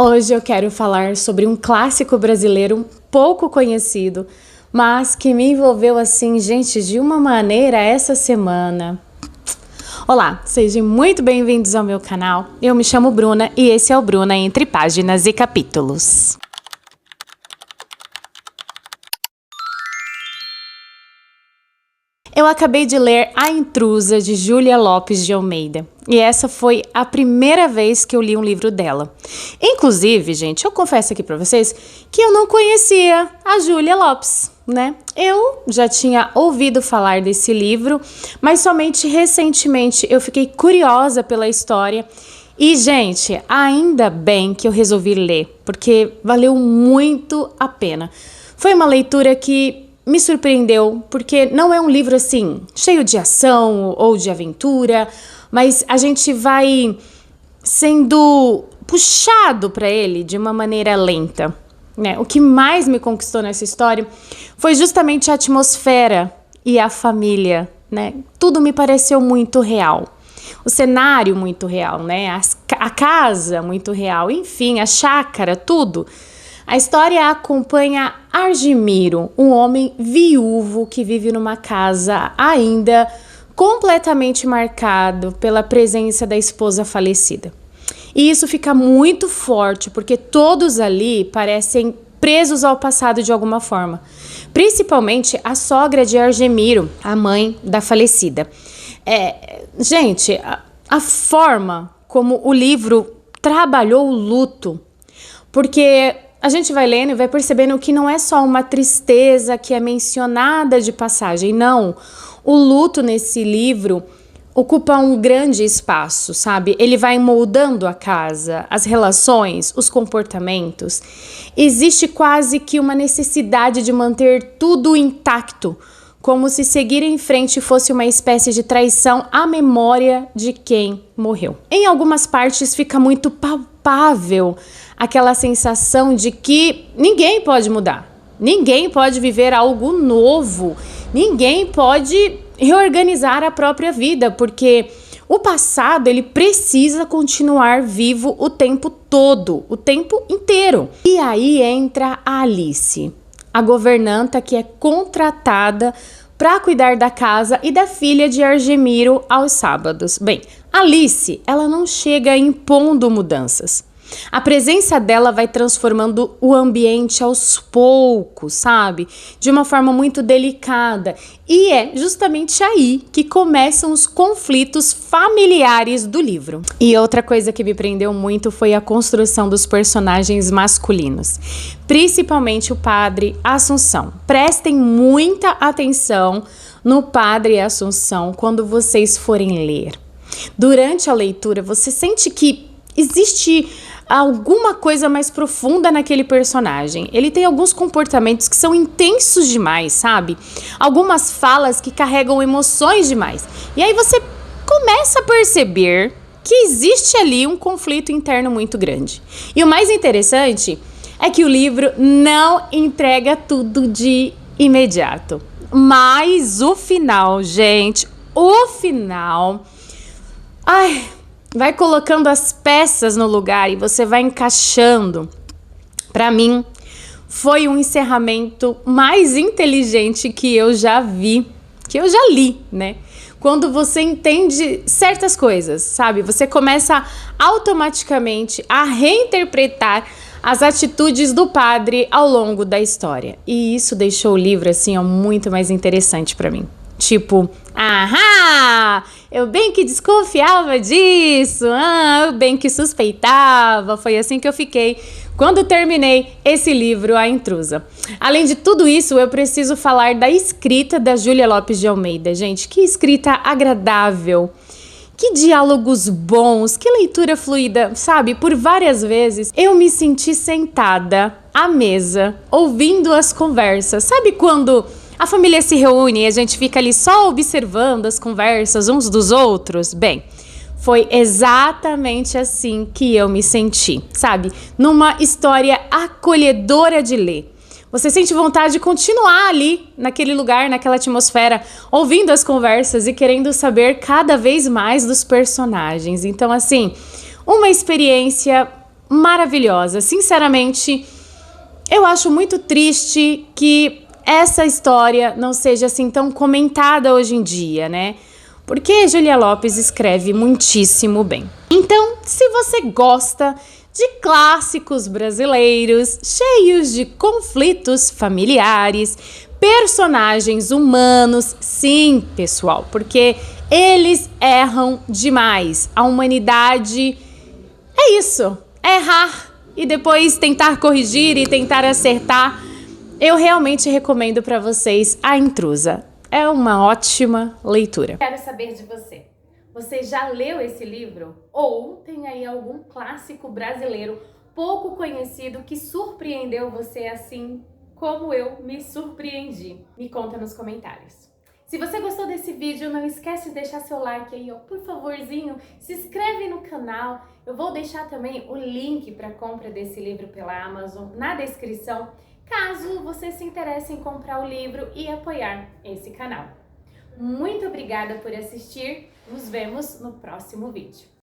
Hoje eu quero falar sobre um clássico brasileiro pouco conhecido, mas que me envolveu assim, gente, de uma maneira essa semana. Olá, sejam muito bem-vindos ao meu canal. Eu me chamo Bruna e esse é o Bruna Entre Páginas e Capítulos. Eu acabei de ler A Intrusa, de Júlia Lopes de Almeida. E essa foi a primeira vez que eu li um livro dela. Inclusive, gente, eu confesso aqui pra vocês que eu não conhecia a Júlia Lopes, né? Eu já tinha ouvido falar desse livro, mas somente recentemente eu fiquei curiosa pela história. E, gente, ainda bem que eu resolvi ler, porque valeu muito a pena. Foi uma leitura que me surpreendeu, porque não é um livro assim, cheio de ação ou de aventura, mas a gente vai sendo puxado para ele de uma maneira lenta, né? O que mais me conquistou nessa história foi justamente a atmosfera e a família, né? Tudo me pareceu muito real. O cenário muito real, né? A casa muito real, enfim, a chácara, tudo. A história acompanha Argemiro, um homem viúvo que vive numa casa ainda completamente marcado pela presença da esposa falecida. E isso fica muito forte porque todos ali parecem presos ao passado de alguma forma. Principalmente a sogra de Argemiro, a mãe da falecida. Gente, a forma como o livro trabalhou o luto, porque a gente vai lendo e vai percebendo que não é só uma tristeza que é mencionada de passagem, não. O luto nesse livro ocupa um grande espaço, sabe? Ele vai moldando a casa, as relações, os comportamentos. Existe quase que uma necessidade de manter tudo intacto, como se seguir em frente fosse uma espécie de traição à memória de quem morreu. Em algumas partes fica muito palpável aquela sensação de que ninguém pode mudar, ninguém pode viver algo novo, ninguém pode reorganizar a própria vida, porque o passado ele precisa continuar vivo o tempo todo, o tempo inteiro. E aí entra a Alice, a governanta que é contratada para cuidar da casa e da filha de Argemiro aos sábados. Bem, Alice, ela não chega impondo mudanças. A presença dela vai transformando o ambiente aos poucos, sabe? De uma forma muito delicada. E é justamente aí que começam os conflitos familiares do livro. E outra coisa que me prendeu muito foi a construção dos personagens masculinos. Principalmente o padre Assunção. Prestem muita atenção no padre Assunção quando vocês forem ler. Durante a leitura, você sente que existe alguma coisa mais profunda naquele personagem. Ele tem alguns comportamentos que são intensos demais, sabe? Algumas falas que carregam emoções demais. E aí você começa a perceber que existe ali um conflito interno muito grande. E o mais interessante é que o livro não entrega tudo de imediato. Mas o final, gente, o final... vai colocando as peças no lugar e você vai encaixando. Para mim, foi um encerramento mais inteligente que eu já vi, que eu já li, né? Quando você entende certas coisas, sabe? Você começa automaticamente a reinterpretar as atitudes do padre ao longo da história. E isso deixou o livro, assim, muito mais interessante para mim. Tipo, eu bem que desconfiava disso, eu bem que suspeitava. Foi assim que eu fiquei quando terminei esse livro, A Intrusa. Além de tudo isso, eu preciso falar da escrita da Júlia Lopes de Almeida. Gente, que escrita agradável, que diálogos bons, que leitura fluida, sabe? Por várias vezes eu me senti sentada à mesa, ouvindo as conversas. Sabe quando a família se reúne e a gente fica ali só observando as conversas uns dos outros? Bem, foi exatamente assim que eu me senti, sabe? Numa história acolhedora de ler. Você sente vontade de continuar ali, naquele lugar, naquela atmosfera, ouvindo as conversas e querendo saber cada vez mais dos personagens. Então, assim, uma experiência maravilhosa. Sinceramente, eu acho muito triste que essa história não seja assim tão comentada hoje em dia, né? Porque Júlia Lopes escreve muitíssimo bem. Então, se você gosta de clássicos brasileiros cheios de conflitos familiares, personagens humanos, sim, pessoal, porque eles erram demais. A humanidade é isso, é errar e depois tentar corrigir e tentar acertar. Eu realmente recomendo para vocês A Intrusa. É uma ótima leitura. Quero saber de você. Você já leu esse livro? Ou tem aí algum clássico brasileiro pouco conhecido que surpreendeu você assim como eu me surpreendi? Me conta nos comentários. Se você gostou desse vídeo, não esquece de deixar seu like aí, ó, por favorzinho, se inscreve no canal. Eu vou deixar também o link para compra desse livro pela Amazon na descrição, caso você se interesse em comprar o livro e apoiar esse canal. Muito obrigada por assistir, nos vemos no próximo vídeo.